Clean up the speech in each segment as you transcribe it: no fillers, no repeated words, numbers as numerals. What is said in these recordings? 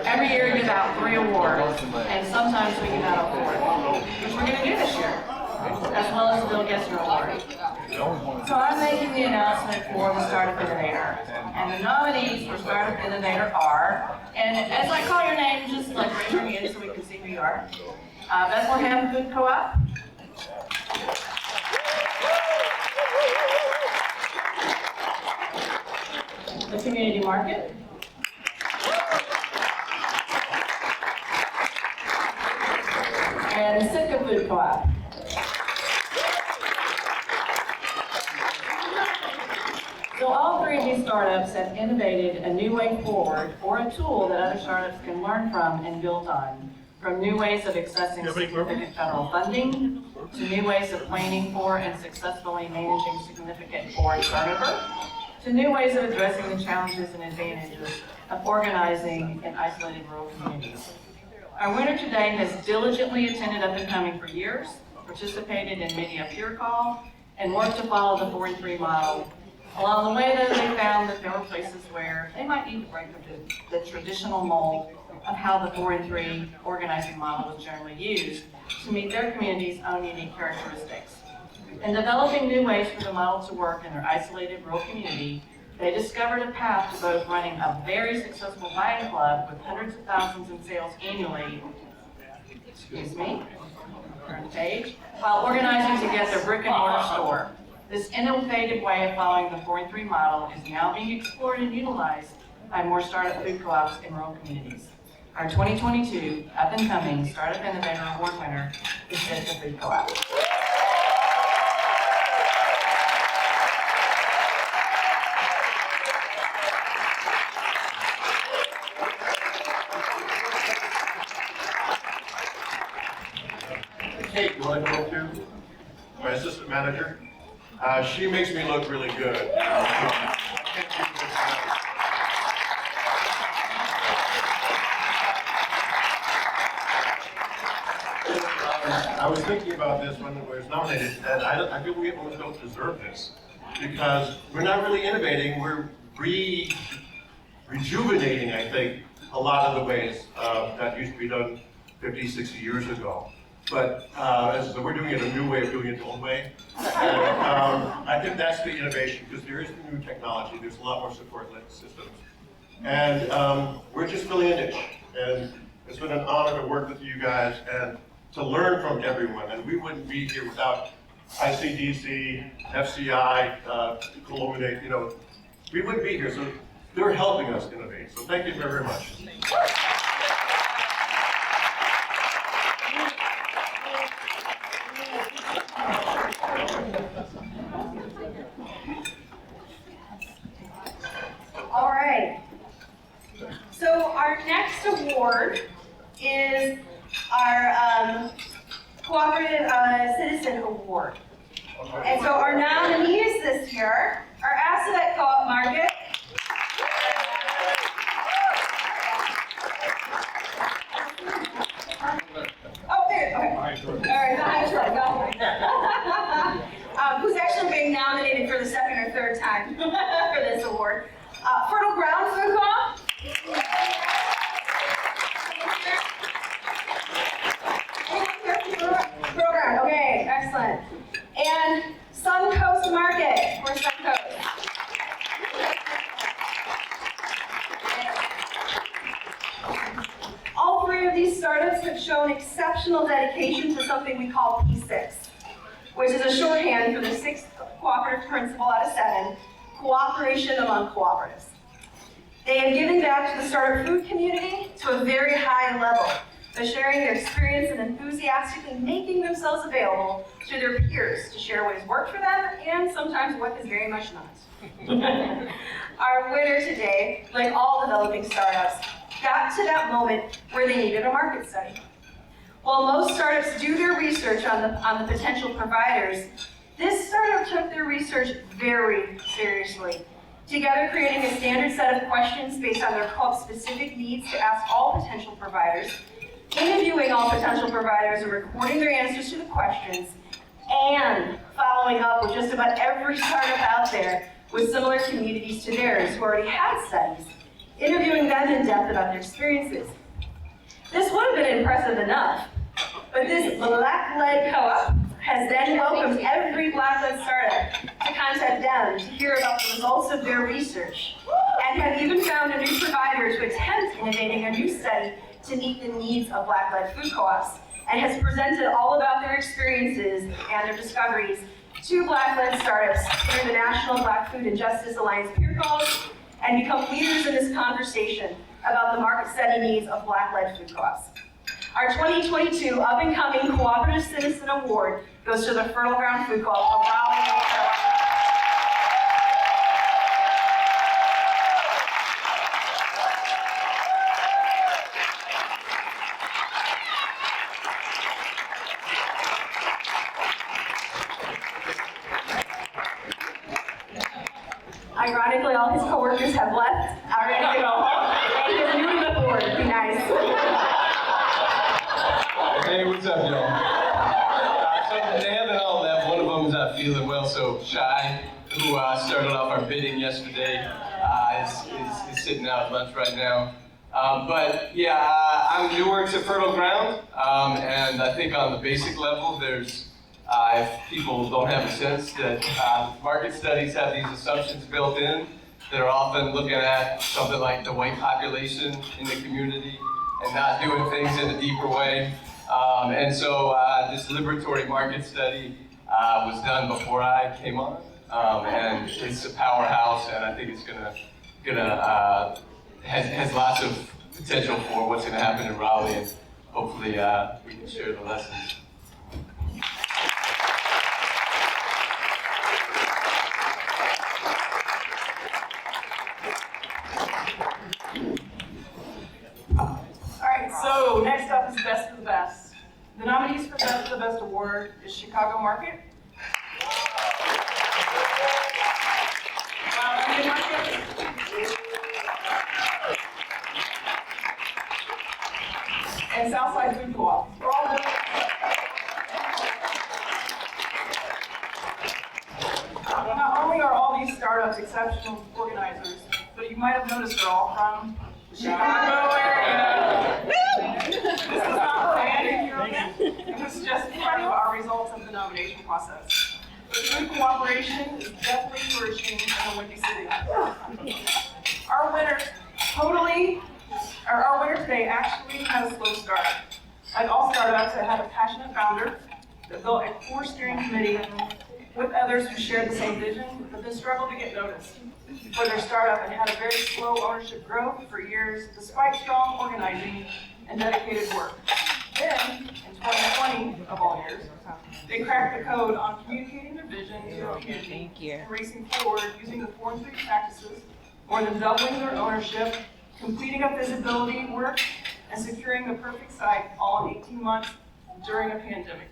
Every year we give out 3 awards, and sometimes we give out a 4th, which we're going to do this year, as well as the Bill Gessner Award. So I'm making the announcement for the Startup Innovator. And the nominees for Startup Innovator are, and as I call your name, just like raise your hand so we can see who you are. Bethlehem Food Co-op. The Community Market. And the Sitka Food Co-op. So all 3 of these startups have innovated a new way forward, or a tool that other startups can learn from and build on. From new ways of accessing significant federal funding, to new ways of planning for and successfully managing significant foreign turnover, to new ways of addressing the challenges and advantages of organizing in isolated rural communities. Our winner today has diligently attended Up and Coming for years, participated in many a peer call, and worked to follow the 4 and 3 model. Along the way, though, they found that there were places where they might need to break the traditional mold of how the 4 and 3 organizing model was generally used to meet their community's own unique characteristics. In developing new ways for the model to work in their isolated rural community, they discovered a path to both running a very successful buying club with hundreds of thousands in sales annually, turn the page, while organizing to get their brick and mortar store. This innovative way of following the 4 and 3 model is now being explored and utilized by more startup food co-ops in rural communities. Our 2022 Up and Coming Startup Innovator Award winner is Sitka Food Co-op. Kate, you want to go to my assistant manager? She makes me look really good. I was thinking about this when it was nominated, and I feel we almost don't deserve this because we're not really innovating. We're rejuvenating, I think, a lot of the ways that used to be done 50, 60 years ago. But so we're doing it a new way of doing it the old way. And I think that's the innovation, because there is new technology. There's a lot more support systems. And we're just filling a niche. And it's been an honor to work with you guys and to learn from everyone. And we wouldn't be here without ICDC, FCI, Colluminate, we wouldn't be here. So they're helping us innovate. So thank you very much. All right. So our next award is our Cooperative Citizen Award. And so our nominees this year are Asset Co-op Market, who's actually being nominated for the 2nd or 3rd time for this award. Fertile Ground Food Co-op. Fertile Ground, okay, excellent. And Suncoast Market, or Suncoast. All 3 of these startups have shown exceptional dedication to something we call P6, which is a shorthand for the 6th cooperative principle out of 7, cooperation among cooperatives. They have given back to the startup food community to a very high level by sharing their experience and enthusiastically making themselves available to their peers to share what has worked for them and sometimes what has very much not. Our winner today, like all developing startups, got to that moment where they needed a market study. While most startups do their research on the potential providers, this startup took their research very seriously, together creating a standard set of questions based on their co-op specific needs to ask all potential providers, interviewing all potential providers and recording their answers to the questions, and following up with just about every startup out there with similar communities to theirs who already had studies, interviewing them in depth about their experiences. This would have been impressive enough, but this Black-led co-op has then welcomed every Black-led startup to contact them to hear about the results of their research, and have even found a new provider to attempt innovating a new study to meet the needs of Black-led food co-ops, and has presented all about their experiences and their discoveries to Black-led startups through the National Black Food and Justice Alliance peer calls, and become leaders in this conversation about the market study needs of Black-led food co-ops. Our 2022 Up-and-Coming Cooperative Citizen Award goes to the Fertile Ground Food Co-op of Raleigh, North Carolina. Ironically, all his coworkers have left, are ready to go home, and he's new to the board. Be nice. Hey, what's up, y'all? So they haven't all left. One of them is not feeling well, so Shai, who started off our bidding yesterday, is sitting out at lunch right now. But yeah, I'm newer to Fertile Ground, and I think on the basic level, there's if people don't have a sense that market studies have these assumptions built in that are often looking at something like the white population in the community and not doing things in a deeper way. And so this liberatory market study was done before I came on, and it's a powerhouse, and I think it's has lots of potential for what's gonna happen in Raleigh, and hopefully we can share the lessons. So next up is Best of the Best. The nominees for Best of the Best award is Chicago Market, Onion Market, and Southside Food Co-op. We're all doing Not only are all these startups exceptional organizers, but you might have noticed they're all from the Chicago area. This is not planned, and this is just part of our results of the nomination process. But food cooperation is definitely flourishing in the Windy City. Our winner today actually had a slow start. Like all startups, it had a passionate founder that built a core steering committee with others who shared the same vision, but then struggled to get noticed for their startup and had a very slow ownership growth for years, despite strong organizing and dedicated work. Then, in 2020, of all years, they cracked the code on communicating their vision to the community and racing forward using the 4 and 3 practices, more than doubling their ownership, completing a feasibility work, and securing the perfect site all in 18 months during a pandemic.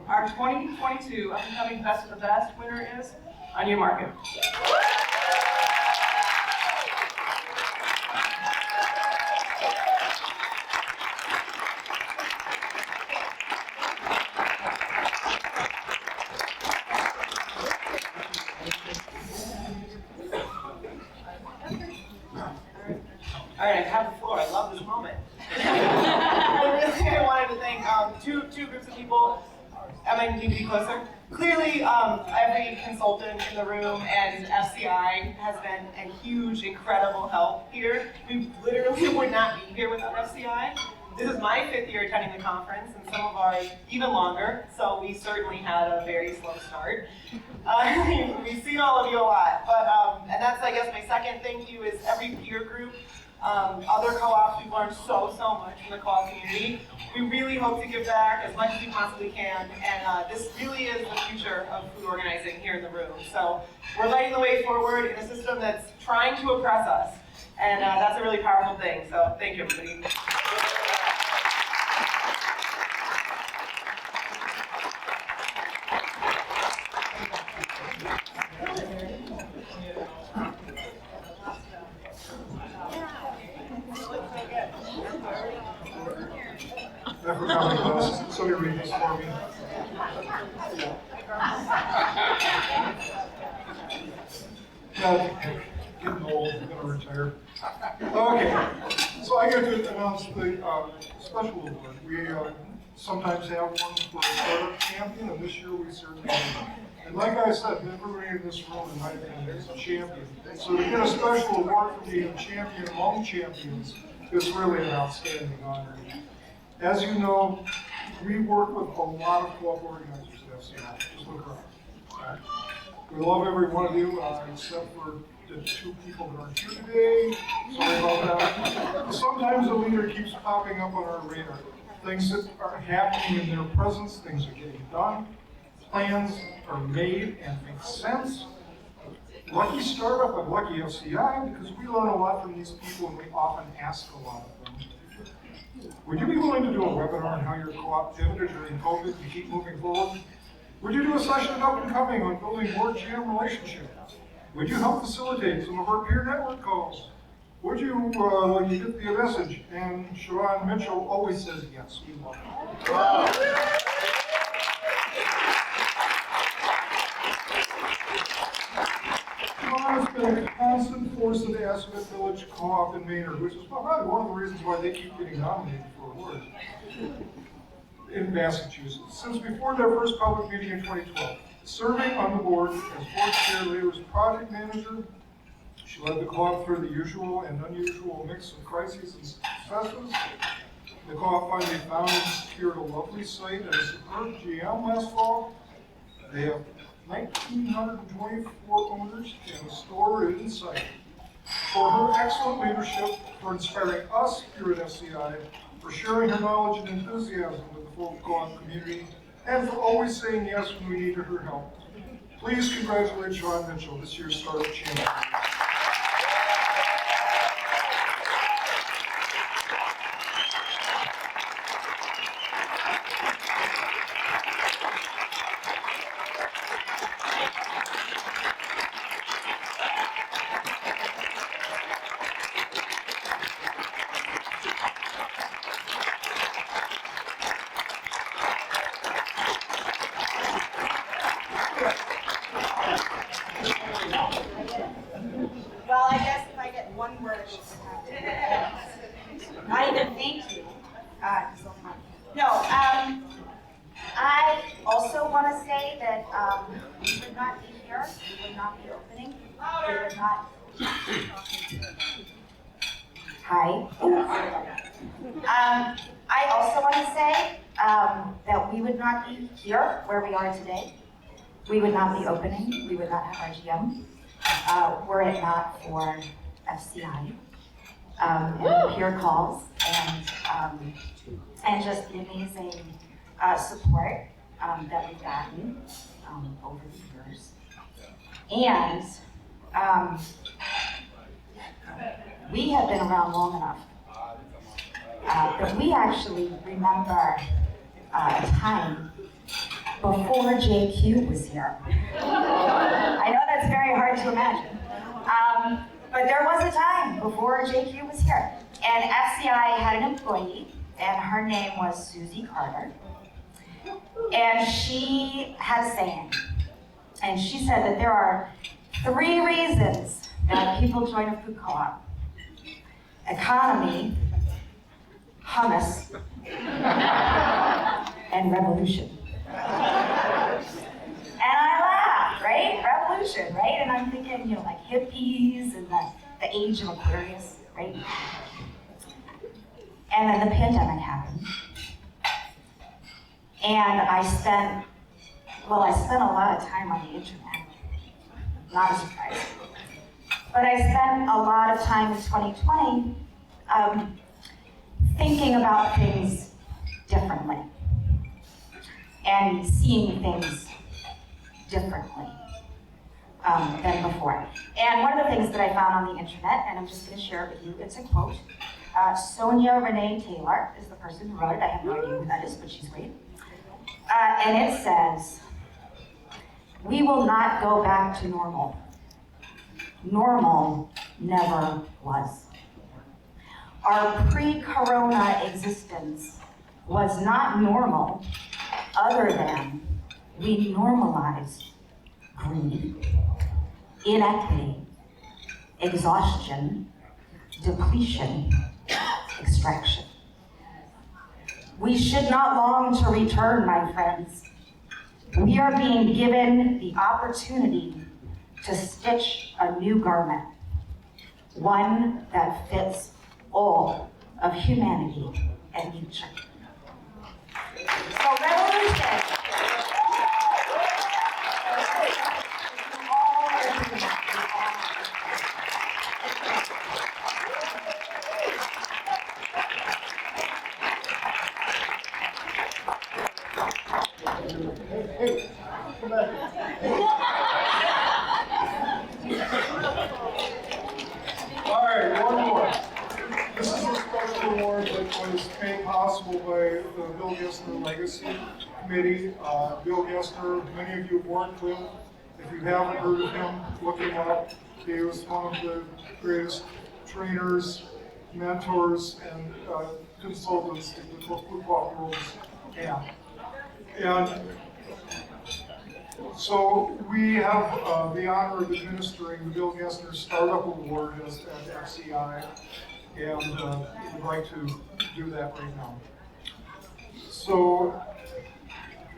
Our 2022 Up-and-Coming Best of the Best winner is Onion Market. All right, I have the floor. I love this moment. I wanted to thank two groups of people. Am I need to be closer? Clearly, every consultant in the room and FCI has been a huge, incredible help here. We literally would not be here without FCI. This is my 5th year attending the conference, and some of ours even longer, so we certainly had a very slow start. We've seen all of you a lot, but, and that's, I guess, my second thank you is every peer group. Other co-ops, we've learned so much from the co-op community. We really hope to give back as much as we possibly can, and this really is the future of food organizing here in the room. So we're lighting the way forward in a system that's trying to oppress us, and that's a really powerful thing, so thank you, everybody. So you read this for me. Getting old, I'm gonna retire. Okay. So I get to announce the special award. We sometimes have one for a startup champion, and this year we certainly have. And like I said, everybody in this room, in my opinion, is a champion. So to get a special award for being a champion among champions is really an outstanding honor. As you know, we work with a lot of co-op organizers at FCI. Just look around. Right? We love every one of you, except for the two people that aren't here today. Sorry about that. Sometimes a leader keeps popping up on our radar. Things that are happening in their presence, things are getting done, plans are made and make sense. Lucky startup and lucky FCI, because we learn a lot from these people and we often ask a lot of them. Would you be willing to do a webinar on how your co-op pivoted during COVID to keep moving forward? Would you do a session at Up and Coming on building more GM relationships? Would you help facilitate some of our peer network calls? Would you, when you get the message? And Siobhan Mitchell always says yes, we love it. Siobhan has been a constant force of the Assabet Village Co-op in Maynard, which is probably one of the reasons why they keep getting nominated for awards in Massachusetts. Since before their first public meeting in 2012, serving on the board as board chair, later as project manager, she led the co-op through the usual and unusual mix of crises and successes. The co-op finally found and secured a lovely site and a superb GM last fall. They have 1,924 owners and a store in sight. For her excellent leadership, for inspiring us here at FCI, for sharing her knowledge and enthusiasm with the full co-op community, and for always saying yes when we needed her help. Please congratulate Siobhan Mitchell, this year's startup champion. Well, I guess if I get one word, not even thank you. I also want to say that we would not be here, we would not be opening, we would not. Hi. I also want to say that we would not be here where we are today. We would not be opening, we would not have our GM. Were it not for FCI and the peer calls and just the amazing support that we've gotten over the years. And we have been around long enough that we actually remember a time before JQ was here. I know that's very hard to imagine, but there was a time before JQ was here. And FCI had an employee, and her name was Susie Carter. And she had a saying, and she said that there are 3 reasons that people join a food co-op: economy, hummus, and revolution. And I laughed, right? Revolution, right? And I'm thinking, like hippies and the age of Aquarius, right? And then the pandemic happened. And I spent a lot of time on the internet. Not a surprise. But I spent a lot of time in 2020 thinking about things differently and seeing things differently than before. And one of the things that I found on the internet, and I'm just going to share it with you, it's a quote. Sonia Renee Taylor is the person who wrote it. I have no idea who that is, but she's great. And it says, "We will not go back to normal. Normal never was. Our pre-corona existence was not normal other than we normalized greed, inequity, exhaustion, depletion, extraction. We should not long to return, my friends. We are being given the opportunity to stitch a new garment, one that fits all of humanity and nature. So revolution. Hey, come back. All right, one more. This is a special award that was made possible by the Bill Gessner Legacy Committee. Bill Gessner, many of you have worked with. If you haven't heard of him, look him up. He was one of the greatest trainers, mentors, and consultants in the football world. And so we have the honor of administering the Bill Gessner Startup Award at FCI, and we'd like to do that right now. So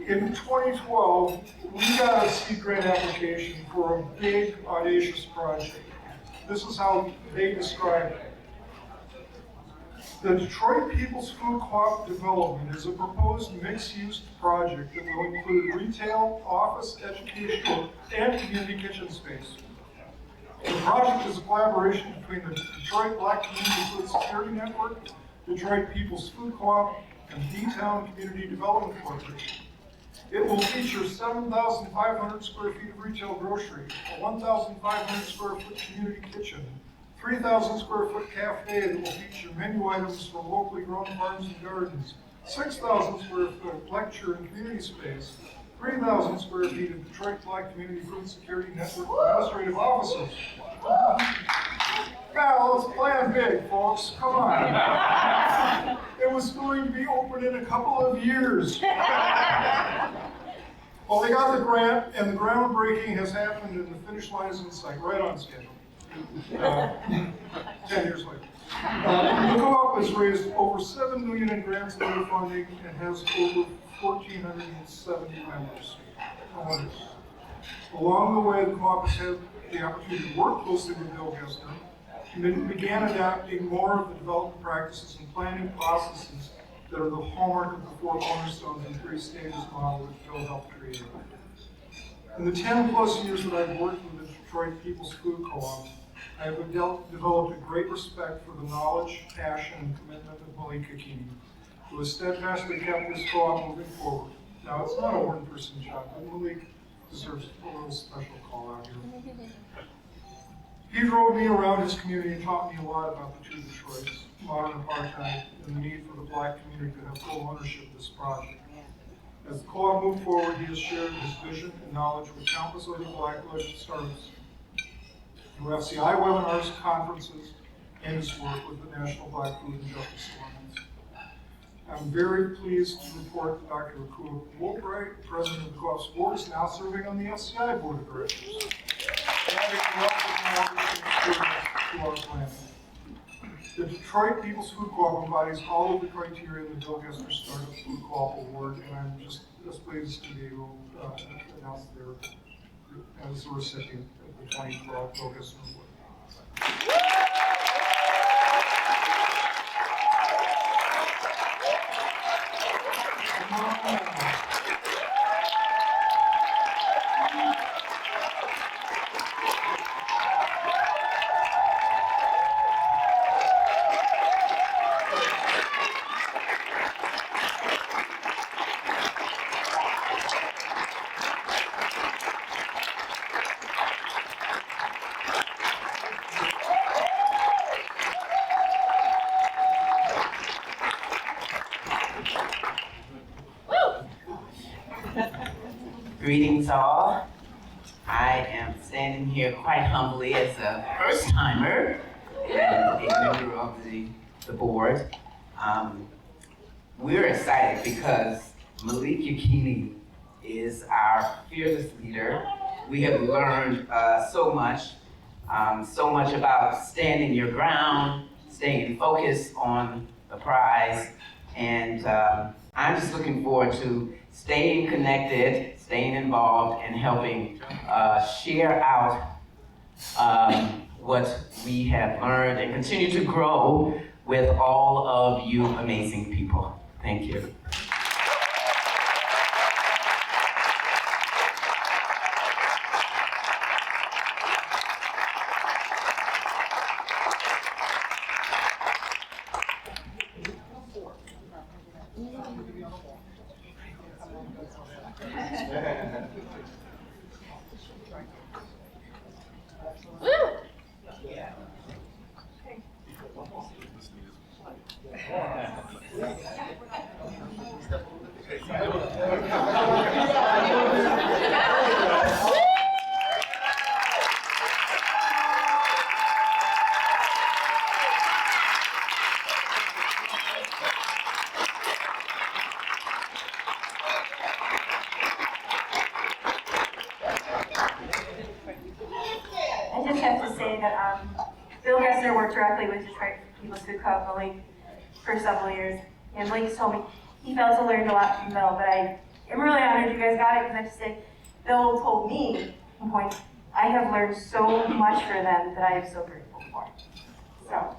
in 2012, we got a seed grant application for a big, audacious project. This is how they described it. The Detroit People's Food Co-op development is a proposed mixed-use project that will include retail, office, educational, and community kitchen space. The project is a collaboration between the Detroit Black Community Food Security Network, Detroit People's Food Co-op, and D-Town Community Development Corporation. It will feature 7,500 square feet of retail grocery, a 1,500 square foot community kitchen, 3,000 square foot cafe that will feature menu items from locally grown farms and gardens, 6,000 square foot lecture and community space, 3,000 square feet of Detroit Black Community Food Security Network administrative offices. Now, let's plan big, folks. Come on. It was going to be open in a couple of years. Well, they got the grant, and the groundbreaking has happened, and the finish line is in sight, right on schedule. 10 years later. The co-op has raised over $7 million in grants and other funding and has over 1,470 members. Along the way, the co-op has had the opportunity to work closely with Bill Gessner and began adapting more of the development practices and planning processes that are the hallmark of the 4 cornerstones and 3 stages model that Bill helped create. In the 10 plus years that I've worked with the Detroit People's Food Co-op, I have developed a great respect for the knowledge, passion, and commitment of Malik Hakimi, who has steadfastly kept this co-op moving forward. Now, it's not a one-person job, but Malik deserves a little special call out here. He drove me around his community and taught me a lot about the 2 Detroits, modern apartheid, and the need for the Black community to have full ownership of this project. As the co-op moved forward, he has shared his vision and knowledge with countless other Black-led startups through FCI webinars, conferences, and his work with the National Black Food and Justice Alliance. I'm very pleased to report that Dr. Akua Woolbright, president of the co-op's board, is now serving on the FCI board of directors. To our plan. The Detroit People's Food Co-op embodies all of the criteria in the Bill Gessner Startup Food Co-op Award, and I'm just pleased to be able to announce their as the recipient of the 2012 Bill Gessner Award. Greetings all. I am standing here quite humbly as a first-timer and a member of the board. We're excited because Malik Hakimi is our fearless leader. We have learned so much about standing your ground, staying focused on the prize. And I'm just looking forward to staying connected, staying involved, and helping share out what we have learned and continue to grow with all of you amazing people. Thank you. I just have to say that Bill Gessner worked directly with Detroit People's Food Co. the Link for several years, and Link's told me he felt to learned a lot from Bill, but I am really honored you guys got it, because I have to say, Bill told me, at one point, I have learned so much from them that I am so grateful for. So,